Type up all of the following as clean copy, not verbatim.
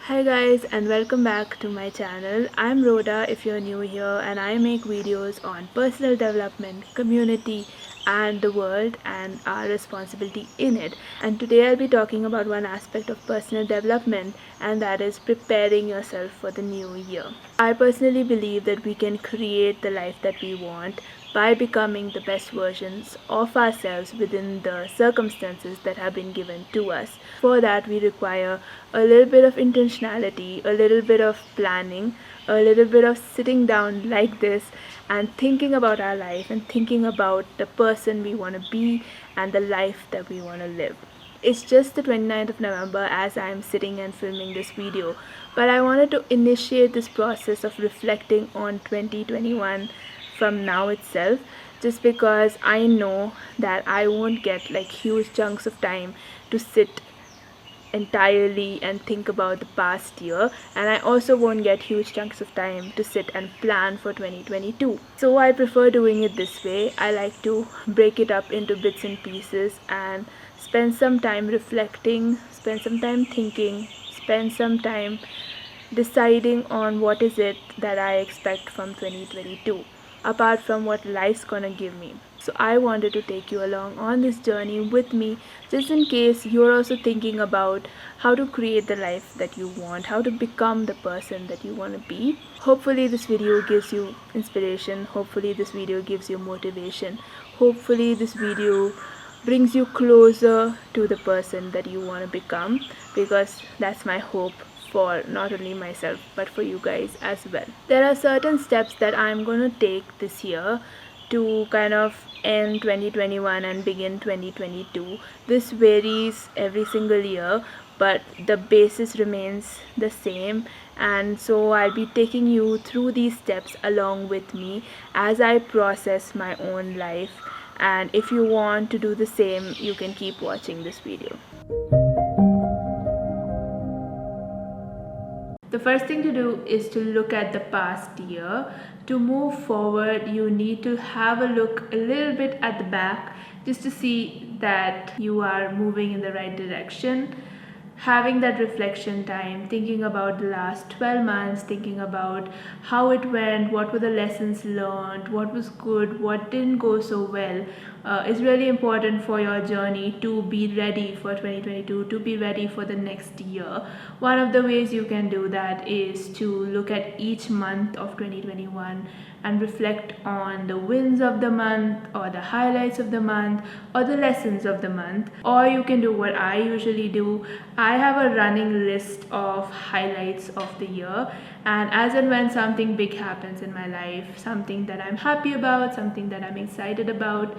Hi guys, and welcome back to my channel. I'm Rhoda if you're new here, and I make videos on personal development, community and the world and our responsibility in it. And today I'll be talking about one aspect of personal development, and that is preparing yourself for the new year. I personally believe that we can create the life that we want by becoming the best versions of ourselves within the circumstances that have been given to us. For that, we require a little bit of intentionality, a little bit of planning, a little bit of sitting down like this and thinking about our life and thinking about the person we want to be and the life that we want to live. It's just the 29th of November as I'm sitting and filming this video, but I wanted to initiate this process of reflecting on 2021 from now itself, just because I know that I won't get like huge chunks of time to sit entirely and think about the past year, and I also won't get huge chunks of time to sit and plan for 2022. So I prefer doing it this way. I like to break it up into bits and pieces and spend some time reflecting, spend some time thinking, spend some time deciding on what is it that I expect from 2022 apart from what life's gonna give me. So I wanted to take you along on this journey with me, just in case you're also thinking about how to create the life that you want, how to become the person that you want to be. Hopefully this video gives you inspiration, hopefully this video gives you motivation, hopefully this video brings you closer to the person that you want to become, because that's my hope for not only myself but for you guys as well. There are certain steps that I'm going to take this year to kind of end 2021 and begin 2022. This varies every single year, but the basis remains the same, and so I'll be taking you through these steps along with me as I process my own life. And if you want to do the same, you can keep watching this video. The first thing to do is to look at the past year. To move forward, you need to have a look a little bit at the back just to see that you are moving in the right direction. Having that reflection time, thinking about the last 12 months, thinking about how it went, what were the lessons learned, what was good, what didn't go so well, is really important for your journey to be ready for 2022, to be ready for the next year. One of the ways you can do that is to look at each month of 2021 and reflect on the wins of the month or the highlights of the month or the lessons of the month. Or you can do what I usually do. I have a running list of highlights of the year, and as and when something big happens in my life, something that I'm happy about, something that I'm excited about,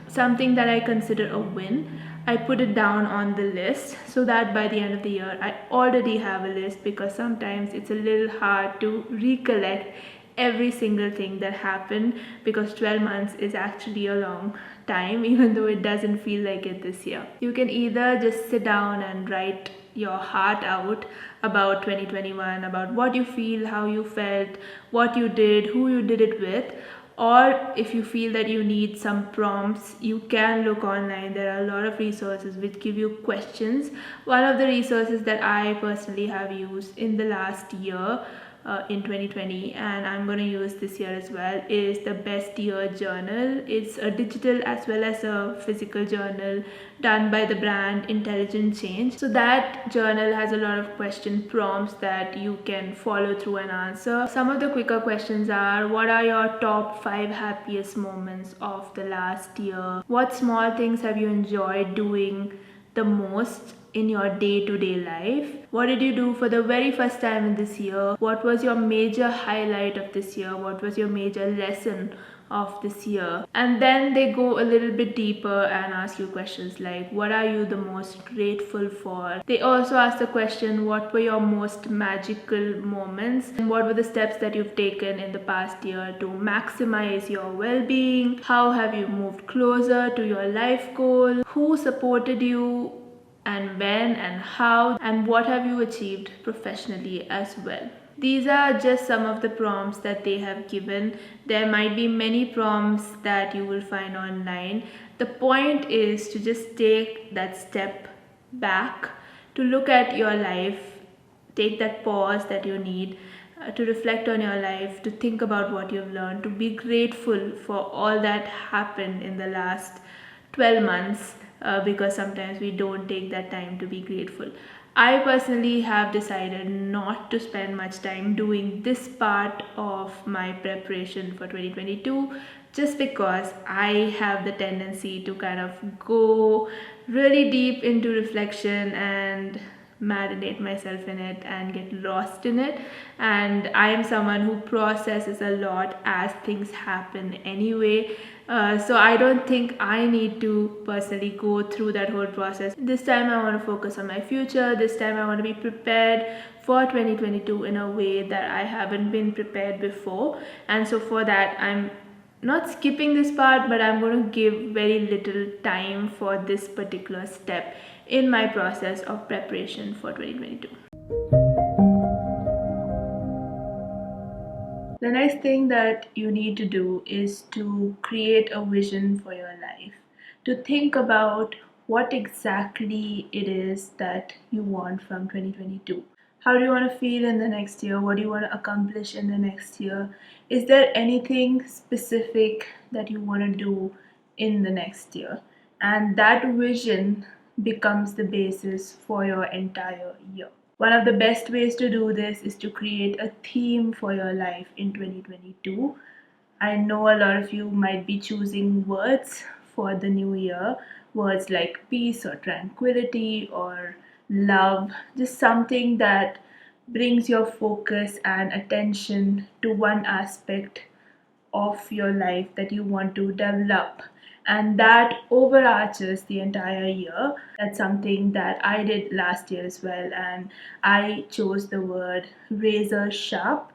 something that I consider a win, I put it down on the list so that by the end of the year I already have a list, because sometimes it's a little hard to recollect every single thing that happened, because 12 months is actually a long time even though it doesn't feel like it this year. You can either just sit down and write your heart out about 2021, about what you feel, how you felt, what you did, who you did it with. Or if you feel that you need some prompts, you can look online. There are a lot of resources which give you questions. One of the resources that I personally have used in the last year, in 2020, and I'm going to use this year as well, is the Best Year Journal. It's a digital as well as a physical journal done by the brand Intelligent Change. So that journal has a lot of question prompts that you can follow through and answer. Some of the quicker questions are: what are your top 5 happiest moments of the last year? What small things have you enjoyed doing the most in your day-to-day life? What did you do for the very first time in this year? What was your major highlight of this year? What was your major lesson of this year? And then they go a little bit deeper and ask you questions like, what are you the most grateful for? They also ask the question, what were your most magical moments, and what were the steps that you've taken in the past year to maximize your well-being? How have you moved closer to your life goal? Who supported you and when and how, and what have you achieved professionally as well? These are just some of the prompts that they have given. There might be many prompts that you will find online. The point is to just take that step back to look at your life take that pause that you need to reflect on your life, to think about what you've learned, to be grateful for all that happened in the last 12 months, because sometimes we don't take that time to be grateful. I personally have decided not to spend much time doing this part of my preparation for 2022, just because I have the tendency to kind of go really deep into reflection and marinate myself in it and get lost in it. And I am someone who processes a lot as things happen anyway. So I don't think I need to personally go through that whole process. This time I want to focus on my future. This time I want to be prepared for 2022 in a way that I haven't been prepared before. And so for that, I'm not skipping this part, but I'm going to give very little time for this particular step in my process of preparation for 2022. The next thing that you need to do is to create a vision for your life, to think about what exactly it is that you want from 2022. How do you want to feel in the next year? What do you want to accomplish in the next year? Is there anything specific that you want to do in the next year? And that vision becomes the basis for your entire year. One of the best ways to do this is to create a theme for your life in 2022. I know a lot of you might be choosing words for the new year, words like peace or tranquility or love, just something that brings your focus and attention to one aspect of your life that you want to develop, and that overarches the entire year. That's something that I did last year as well, and I chose the word razor sharp.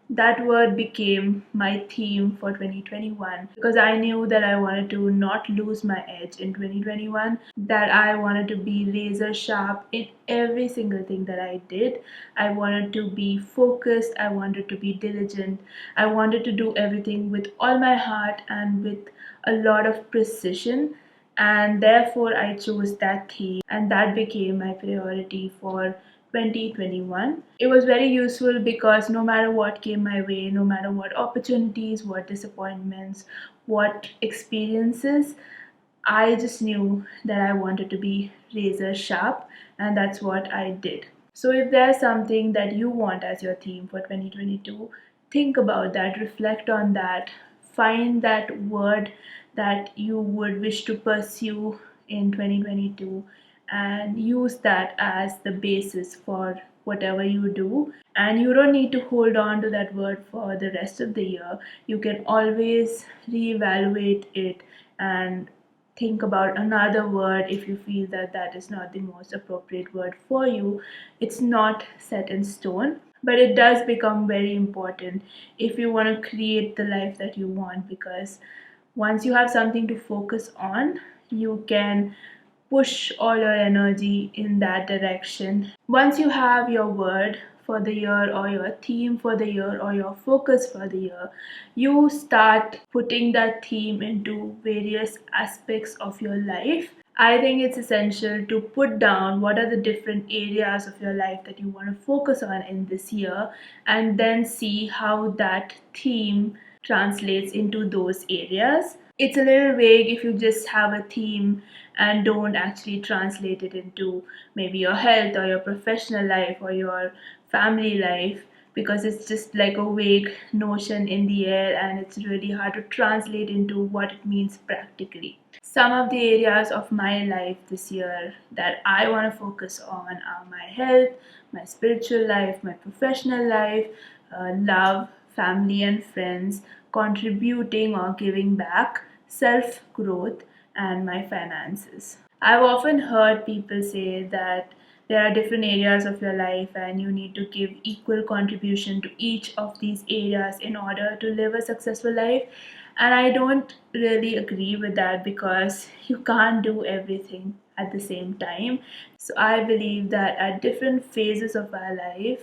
That word became my theme for 2021 because I knew that I wanted to not lose my edge in 2021, that I wanted to be razor sharp in every single thing that I did. I wanted to be focused, I wanted to be diligent, I wanted to do everything with all my heart and with a lot of precision, and therefore I chose that theme, and that became my priority for 2021. It was very useful because no matter what came my way, no matter what opportunities, what disappointments, what experiences, I just knew that I wanted to be razor sharp, and that's what I did. So, if there's something that you want as your theme for 2022, think about that, reflect on that, find that word that you would wish to pursue in 2022, and use that as the basis for whatever you do. And you don't need to hold on to that word for the rest of the year. You can always reevaluate it and think about another word if you feel that that is not the most appropriate word for you. It's not set in stone, but it does become very important if you want to create the life that you want, because once you have something to focus on, you can push all your energy in that direction. Once you have your word for the year or your theme for the year or your focus for the year, you start putting that theme into various aspects of your life. I think it's essential to put down what are the different areas of your life that you want to focus on in this year, and then see how that theme translates into those areas. It's a little vague if you just have a theme and don't actually translate it into maybe your health or your professional life or your family life, because it's just like a vague notion in the air and it's really hard to translate into what it means practically. Some of the areas of my life this year that I want to focus on are my health, my spiritual life, my professional life, love, family and friends, contributing or giving back, self growth, and my finances. I've often heard people say that there are different areas of your life and you need to give equal contribution to each of these areas in order to live a successful life. And I don't really agree with that because you can't do everything at the same time. So I believe that at different phases of our life,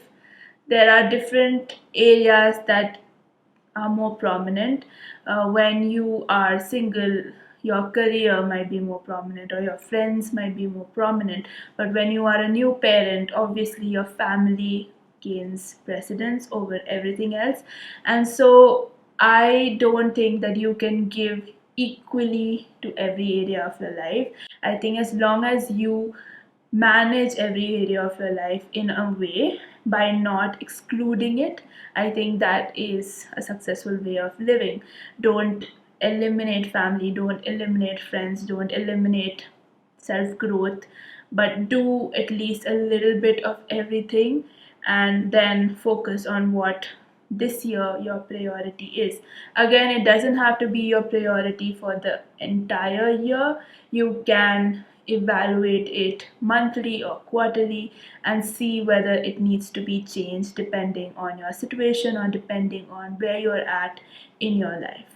there are different areas that are more prominent. When you are single, your career might be more prominent or your friends might be more prominent. But when you are a new parent, obviously your family gains precedence over everything else. And so I don't think that you can give equally to every area of your life. I think as long as you manage every area of your life in a way by not excluding it, I think that is a successful way of living. Don't eliminate family, don't eliminate friends, don't eliminate self growth, but do at least a little bit of everything, and then focus on what this year your priority is. Again, it doesn't have to be your priority for the entire year. You can evaluate it monthly or quarterly and see whether it needs to be changed depending on your situation or depending on where you're at in your life.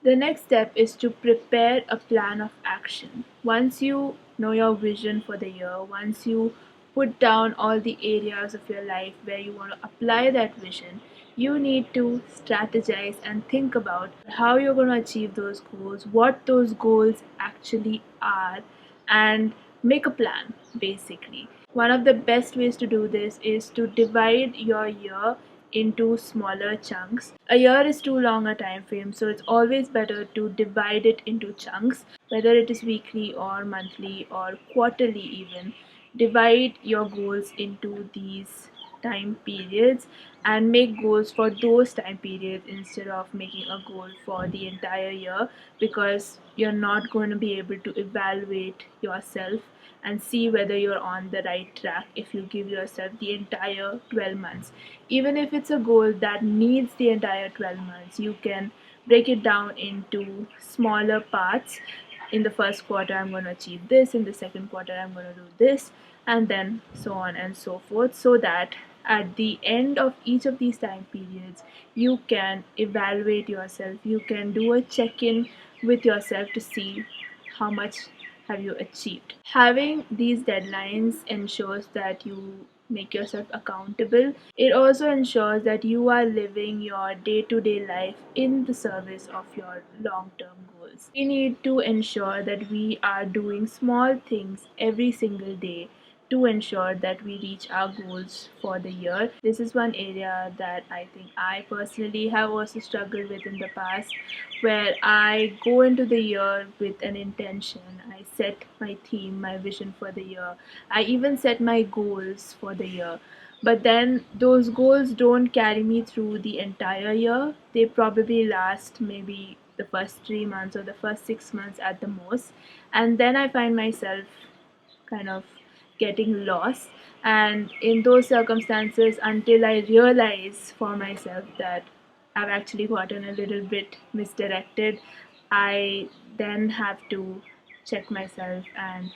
The next step is to prepare a plan of action. Once you know your vision for the year, once you put down all the areas of your life where you want to apply that vision, you need to strategize and think about how you're going to achieve those goals, what those goals actually are, and make a plan basically. One of the best ways to do this is to divide your year into smaller chunks. A year is too long a time frame, so it's always better to divide it into chunks, whether it is weekly or monthly or quarterly even. Divide your goals into these time periods and make goals for those time periods instead of making a goal for the entire year, because you're not going to be able to evaluate yourself and see whether you're on the right track if you give yourself the entire 12 months. Even if it's a goal that needs the entire 12 months, you can break it down into smaller parts. In the first quarter, I'm going to achieve this, in the second quarter, I'm going to do this, and then so on and so forth, so that at the end of each of these time periods, you can evaluate yourself, you can do a check in with yourself to see how much have you achieved. Having these deadlines ensures that you make yourself accountable. It also ensures that you are living your day to day life in the service of your long term goals. We need to ensure that we are doing small things every single day to ensure that we reach our goals for the year. This is one area that I think I personally have also struggled with in the past, where I go into the year with an intention. I set my theme, my vision for the year. I even set my goals for the year. But then those goals don't carry me through the entire year. They probably last maybe the first 3 months or the first 6 months at the most. And then I find myself kind of getting lost. And in those circumstances, until I realize for myself that I've actually gotten a little bit misdirected, I then have to check myself and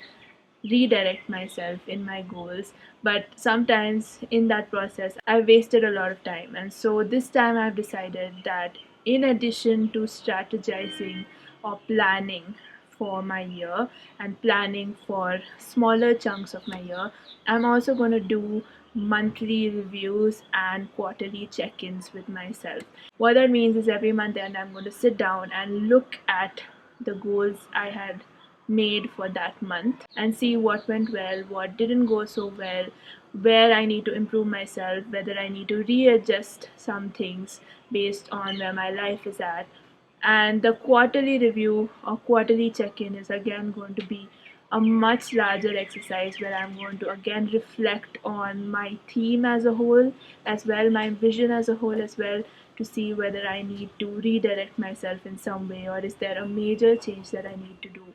redirect myself in my goals. But sometimes in that process, I wasted a lot of time. And so this time I've decided that in addition to strategizing or planning for my year and planning for smaller chunks of my year, I'm also going to do monthly reviews and quarterly check ins with myself. What that means is every month end, I'm going to sit down and look at the goals I had made for that month and see what went well, what didn't go so well, where I need to improve myself, whether I need to readjust some things based on where my life is at. And the quarterly review or quarterly check in is again going to be a much larger exercise where I'm going to again reflect on my theme as a whole, as well, my vision as a whole, as well, to see whether I need to redirect myself in some way or is there a major change that I need to do.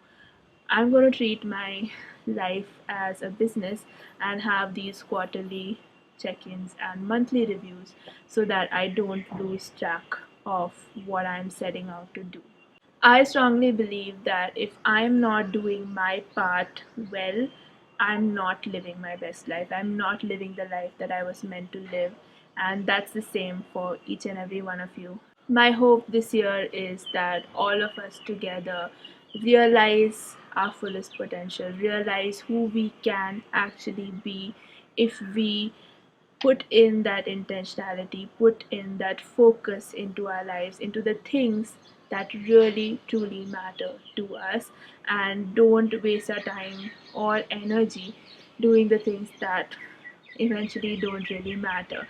I'm going to treat my life as a business and have these quarterly check ins and monthly reviews so that I don't lose track of what I'm setting out to do. I strongly believe that if I'm not doing my part well, I'm not living my best life. I'm not living the life that I was meant to live. And that's the same for each and every one of you. My hope this year is that all of us together realize our fullest potential, realize who we can actually be if we put in that intentionality, put in that focus into our lives, into the things that really truly matter to us, and don't waste our time or energy doing the things that eventually don't really matter.